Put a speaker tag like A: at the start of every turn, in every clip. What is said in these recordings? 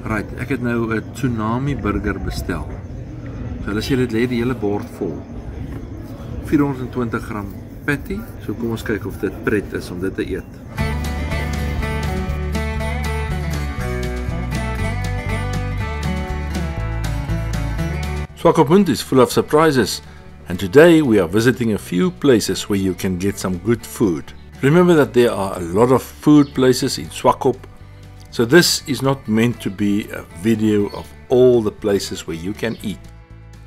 A: Right, ek het nou 'n tsunami burger bestel. So as jy dit lê die hele bord vol. 420 gram patty. So kom ons kyk of dit pret is om dit te eet. Swakopmund is full of surprises, and today we are visiting a few places where you can get some good food. Remember that there are a lot of food places in Swakop, so this is not meant to be a video of all the places where you can eat.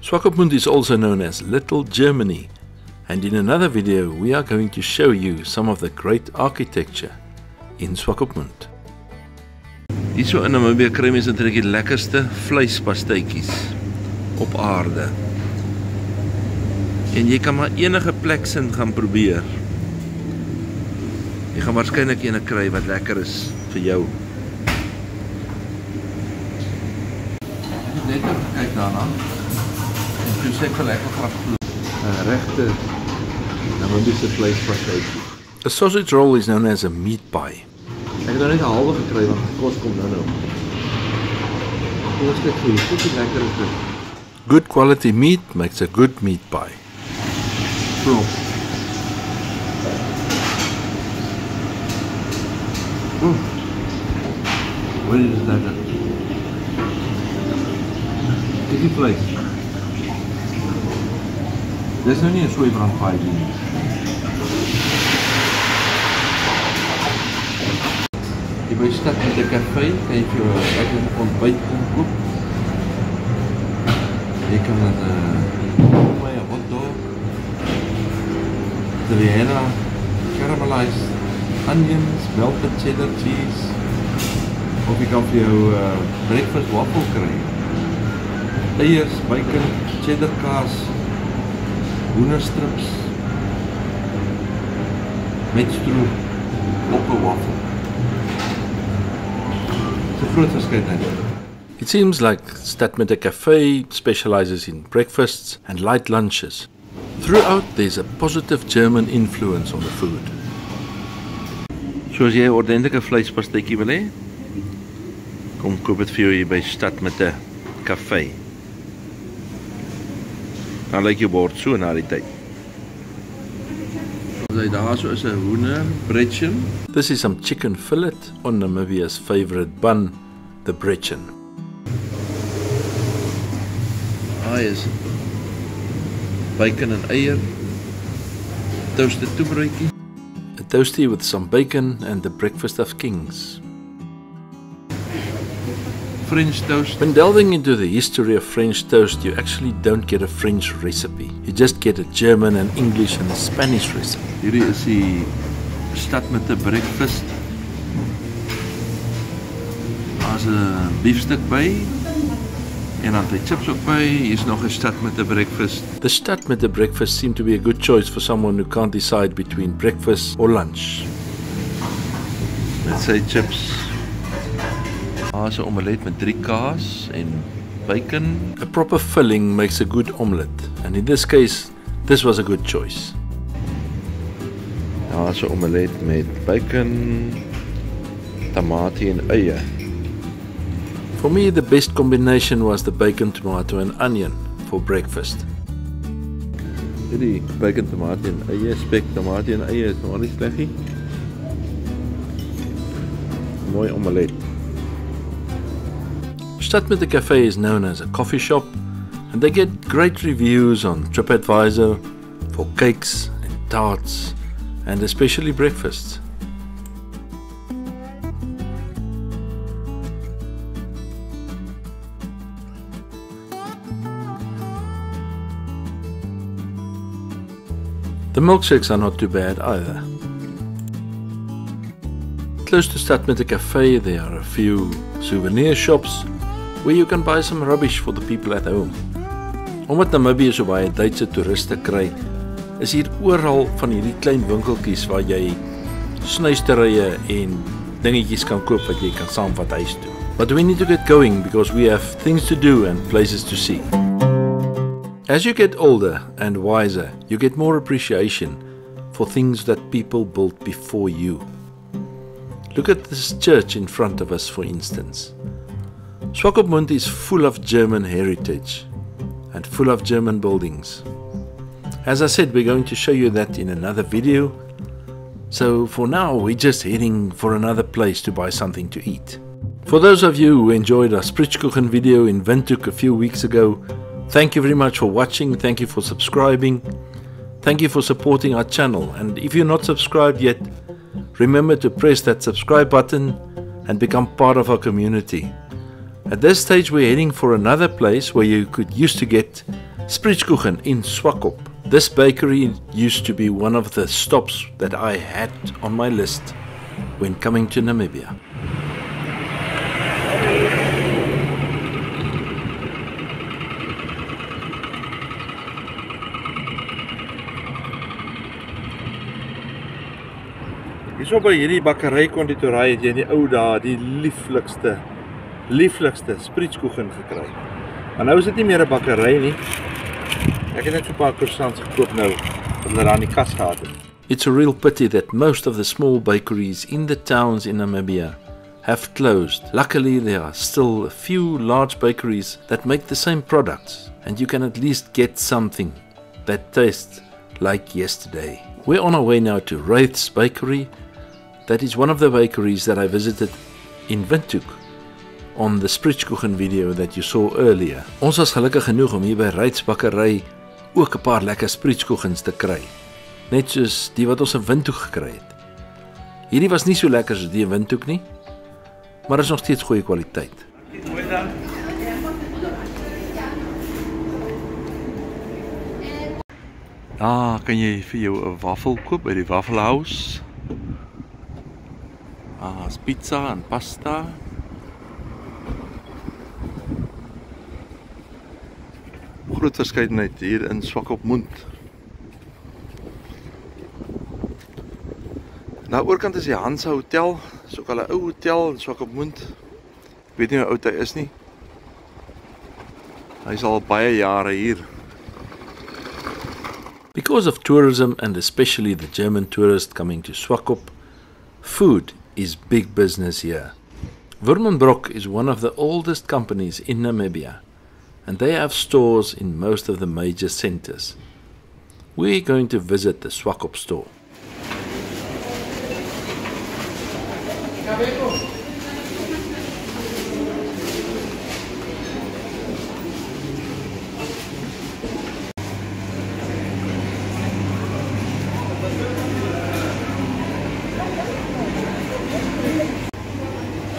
A: Swakopmund is also known as Little Germany, and in another video we are going to show you some of the great architecture in Swakopmund. Hierso in Namibia kry mens eintlik die lekkerste vleispastytjies op aarde. En jy kan maar enige plek sin gaan probeer. Jy gaan waarskynlik ene kry wat lekker is vir jou. Net kyk daarna. En toe sê ek vir lekker graag regte Namibiese vleispastytjie. A sausage roll is known as a meat pie. Ek het nou net 'n halwe gekry want die kos kom nou. Kom ons kyk hoe lekker is dit. Good quality meat makes a good meat pie. Plop. Wat is dit lekker? Dit is die vlees. Dit is nou nie 'n soeibrand pie nie. Jy by stad met 'n kafee, kan jy vir jou 'n ontbyt kom koop. Jy kan met 'n hotdog, Vienna, caramelized onions, melted cheddar cheese, of jy kan vir jou breakfast waffle kry. Eiers, bacon, cheddar kaas, hoenderstrips met stroop op 'n waffle. Dis 'n groot verskeidenheid. It seems like Stad met 'n Cafe specializes in breakfasts and light lunches. Throughout, there's a positive German influence on the food. So as jy 'n ordentlike vleispastytjie wil hê, kom koop dit vir jou hier by Stad met 'n Cafe. Dan lyk jou bord so na die tyd. Daar so is 'n hoender bretchen. This is some chicken fillet on Namibia's favorite bun, the bretchen. Is bacon and eier, toasted toebroodjie, a toastie with some bacon and the breakfast of kings. French toast. When delving into the history of French toast, you actually don't get a French recipe. You just get a German and English and a Spanish recipe. Hierdie is die Stad met 'n breakfast. Daar's 'n biefstuk by. En dan die chips ook by. Hier's nog 'n Stad met 'n breakfast. The Stad met 'n breakfast seemed to be a good choice for someone who can't decide between breakfast or lunch. Let's say chips. Daar's 'n omelet met 3 kaas en bacon. A proper filling makes a good omelet, and in this case, this was a good choice. Daar's 'n omelet met bacon, tamatie en eie. For me, the best combination was the bacon, tomato and onion for breakfast. Hierdie bacon, tomato en eie, spek, tamatie en eie is nog nie sleg nie. Mooi omelet. Stad met 'n Cafe is known as a coffee shop, and they get great reviews on TripAdvisor for cakes and tarts, and especially breakfasts. The milkshakes are not too bad either. Close to Stad met 'n Cafe, there are a few souvenir shops where you can buy some rubbish for the people at home. Omdat Namibië so baie Duitse toeriste kry, is hier oral van hierdie klein winkeltjies waar jy snuisterye en dingetjies kan koop wat jy kan saamvat huis toe. But we need to get going because we have things to do and places to see. As you get older and wiser, you get more appreciation for things that people built before you. Look at this church in front of us, for instance. Swakopmund is full of German heritage and full of German buildings. As I said, we're going to show you that in another video. So for now, we're just heading for another place to buy something to eat. For those of you who enjoyed our Spritskuchen video in Windhoek a few weeks ago, thank you very much for watching. Thank you for subscribing. Thank you for supporting our channel. And if you're not subscribed yet, remember to press that subscribe button and become part of our community. At this stage, we're heading for another place where you used to get Spritskuchen in Swakop. This bakery used to be one of the stops that I had on my list when coming to Namibia. Hierso by hierdie bakkery konditory het jy in die ou dae die lieflikste Spritskuchen gekry. Maar nou is dit nie meer 'n bakkery nie. Ek het net so 'n paar croissants gekoop nou, wat hulle daar in die kas gehad het. It's a real pity that most of the small bakeries in the towns in Namibia have closed. Luckily, there are still a few large bakeries that make the same products, and you can at least get something that tastes like yesterday. We're on our way now to Reispret's bakery. That is one of the bakeries that I visited in Windhoek on the Spritskuchen video that you saw earlier. Ons was gelukkig genoeg om hier by Reispret's bakkery ook 'n paar lekker Spritskuchens te kry. Net soos die wat ons in Windhoek gekry het. Hierdie was nie so lekker soos die in Windhoek nie, maar is nog steeds goeie kwaliteit. Daar kan jy vir jou 'n wafel koop by die Waffle House. Is pizza en pasta. Groot verskeidenheid hier in Swakopmund. Nou oorkant is die Hansa Hotel, is ook al 'n ou hotel in Swakopmund. Ek weet nie hoe oud hy is nie. Hy is al baie jare hier. Because of tourism and especially the German tourists coming to Swakop, food is big business here. Wormenbroek is one of the oldest companies in Namibia, and they have stores in most of the major centers. We're going to visit the Swakop store.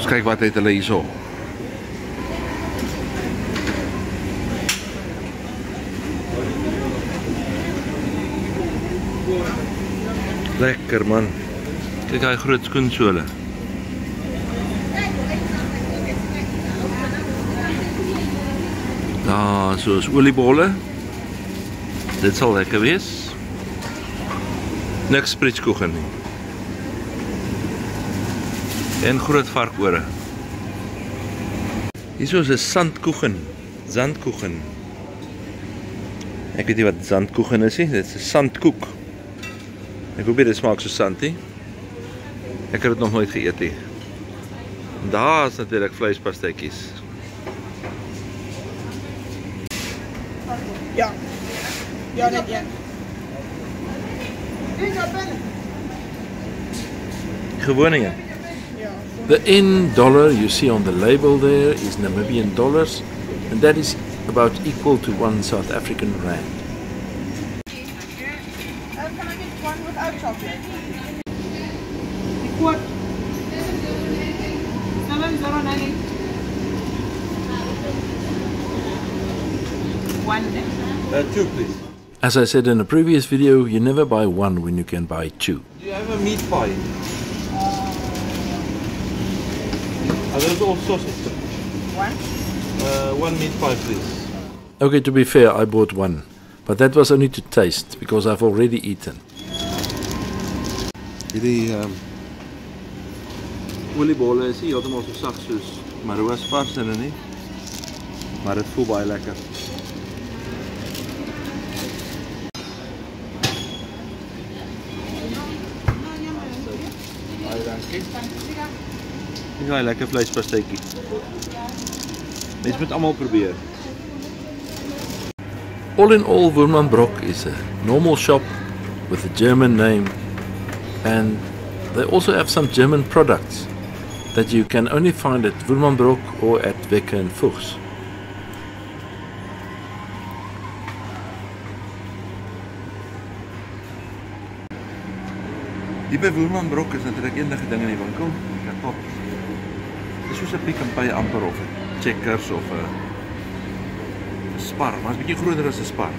A: Kyk wat het hulle hierso. Lekker man. Kyk daai groot skoensole. Daar soos oliebolle. Dit sal lekker wees. Niks Spritskuchen nie. En groot varkore. Hierso is 'n zandkoeken. Ek weet nie wat zandkoeken is nie, dit is 'n sandkoek. Ek hoop dit smaak so sand nie. Ek het dit nog nooit geëet nie. Daar is natuurlik vleispastytjies.
B: Ja. Ja, net een.
A: Gewone een. The N dollar you see on the label there is Namibian dollars, and that is about equal to one South African rand.
B: Can I get one without chocolate? What? 7098. One.
A: Two, please. As I said in a previous video, you never buy one when you can buy two.
C: Do you have a meat pie? Are those all sausage? One meat pie, please.
A: Okay, to be fair, I bought one, but that was only to taste because I've already eaten.
C: Hierdie oliebolle is nie heeltemal so sag soos Maroa's vars in nie, maar dit voel baie lekker. Baie dankie. Dit is 'n lekker vleispastytjie. Mens moet almal probeer.
A: All in all, Woermannbroek is a normal shop with a German name, and they also have some German products that you can only find at Woermannbroek or at Wekke and Voegs.
C: Hier by Woermannbroek is natuurlik enige ding in die winkel. Ek koop. Dis soos 'n Pick n Pay amper of 'n Checkers of 'n Spar, maar is bietjie groter as 'n Spar.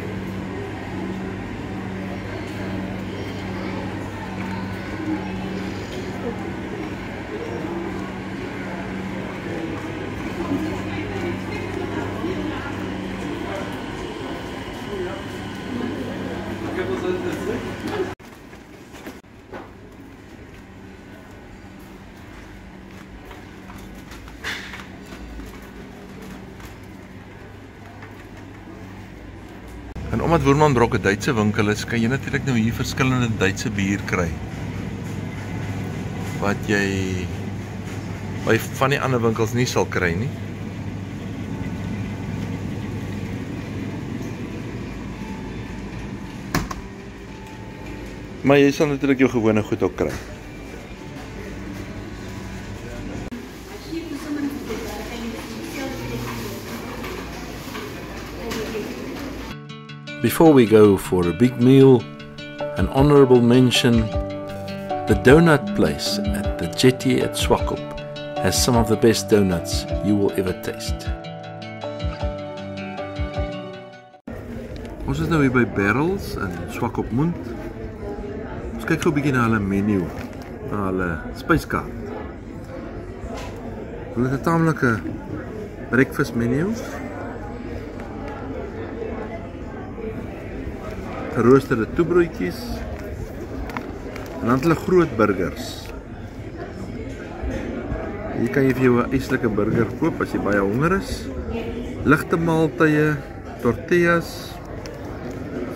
C: En omdat Woermannbroek 'n Duitse winkel is, kan jy natuurlik nou hier verskillende Duitse bier kry. Wat jy by van die ander winkels nie sal kry nie. Maar jy sal natuurlik jou gewone goed ook kry.
A: Before we go for a big meal, an honorable mention, the donut place at the jetty at Swakop has some of the best donuts you will ever taste.
C: Ons is nou hier by Barrels in Swakopmund. Ons kyk gou 'n bietjie na hulle menu, na hulle spyskaart. Hulle het 'n taamlike breakfast menu. Geroosterde toebroodjies. En dan het hulle groot burgers. Hier kan jy vir jou 'n eislike burger koop as jy baie honger is. Ligte maaltye, tortillas,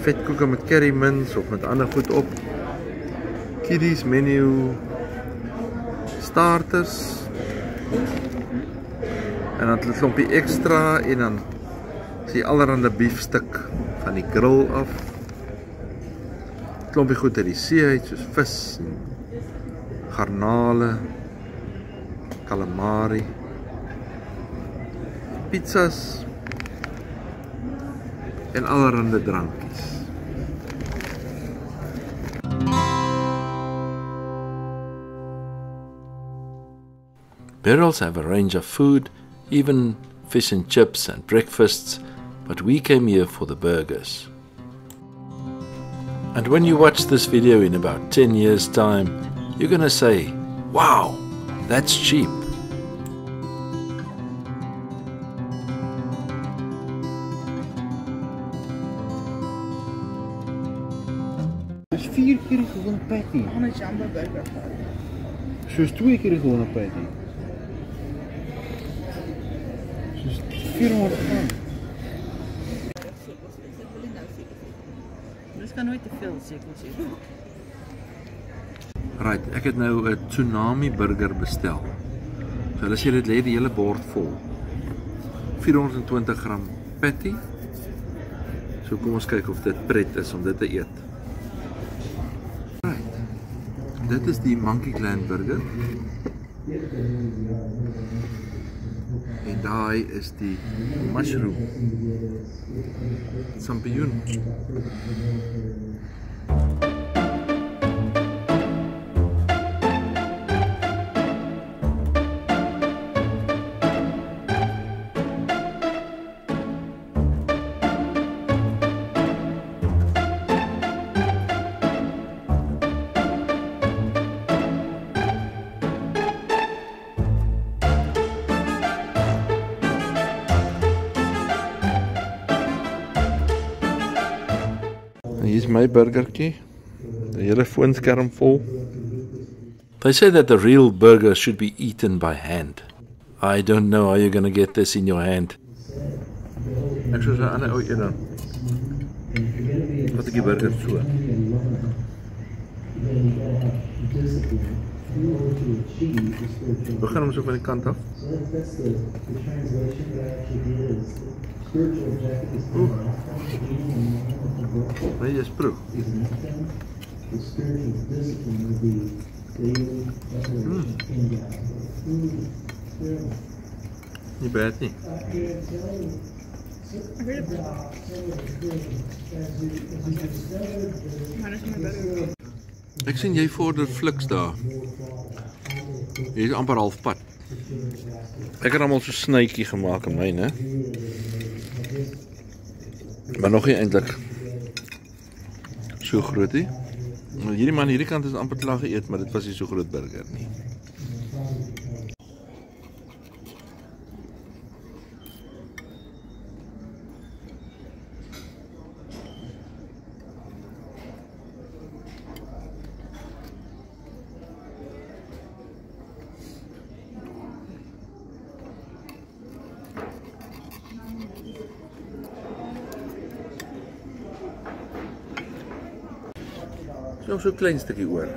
C: vetkoeke met curry mince of met ander goed op. Kiddies menu, starters. En dan het hulle 'n klompie ekstra en dan is die allerhande biefstuk van die grill af. Klompie goed uit die see uit, soos vis en garnale, calamari, pizzas en allerhande drankies.
A: Barrels have a range of food, even fish and chips and breakfasts, but we came here for the burgers. And when you watch this video in about 10 years' time, you're gonna say, wow, that's cheap.
C: Dis 4 keer die gewone patty.
B: Gaan 'n jumbo burger gehad.
C: Soos 2 keer die gewone patty. Soos 400 gram.
B: Dis kan nooit te veel seker sê.
C: Right, ek het nou 'n tsunami burger bestel. So hulle sê dit lê die hele bord vol. 420 gram patty. So kom ons kyk of dit pret is om dit te eet. Right. Dit is die monkey gland burger. En daai is die mushroom. Champignon. Hier's my burgertjie. Die hele foonskerm vol.
A: They say that the real burger should be eaten by hand. I don't know how you're gonna get this in your hand.
C: Ek soos 'n ander ou eet dan. Wat ek die burger so. Begin hom so van die kant af. Nee, jy proef. Nie bad nie. Ek sien jy vorder fliks daar. Jy is amper half pad. Ek het allemaal so snytjie gemaak in my, né? Maar nog nie eintlik so groot nie. Hierdie man hierdie kant is amper klaar geëet, maar dit was nie so groot burger nie. Nog so 'n klein stukkie oor.